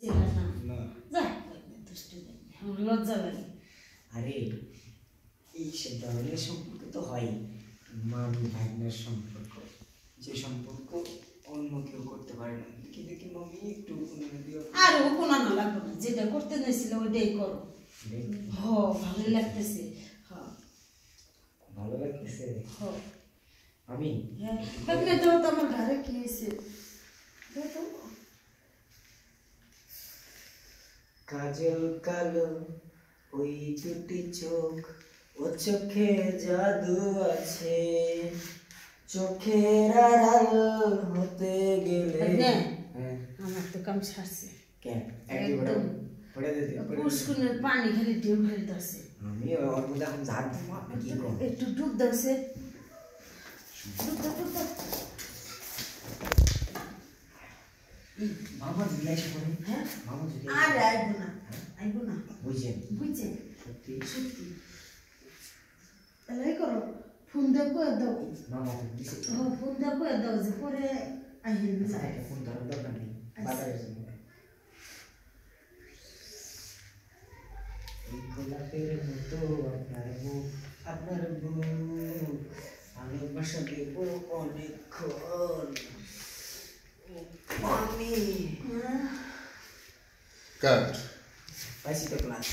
না যা দুষ্টু আমার লজ্জা লাগে। আরে এই সব ধরনের সম্পর্ক তো হয় মামি ভাগ্নের সম্পর্ক, যে সম্পর্ক অন্য কেউ করতে পারে না। দেখি দেখি মামি একটু আর ও কোনো না লাগবে না, যেটা করতে নিয়েছিল ওইটাই করো। হ ভালো লাগতেছে। হ ভালো লাগতেছে। হ আমি হ্যাঁ ভাগ্নে তো আমার ঘরে কি হয়েছে দেখো। কাজল কালো ওই দুটি চোখ, ও চোখে জাদু আছে, চোখের আড়াল হতে গেলে। হ্যাঁ আমার তো কাম ছাড়ছে কেন একদম পড়ে দিতে পুষ্কুনের পানি খালি ঢেউ খেলতেছে। আমি ওর মধ্যে এখন ঝাড় দেবো, আপনি কি করুন একটু ডুব দাওছে, ডুব দাও ডুব দাও। মামা যদি এসে পড়ে। হ্যাঁ মামা যদি আর আইবো না, আইবো না। বুঝছেন বুঝছেন সত্যি সত্যি তাহলে করো, ফোন দেখো দাও। মামা দিছে ফোন দেখো দাও যে পরে আইবেন না। একটা ফোন ধরার দরকার নেই, বাজারে গেছে এই গোলাপের মতো আপনার মুখ, আপনার বুক ভালোবাসা দেব অনেকক্ষণ। আমি কাট পাইছি তো ক্লাস।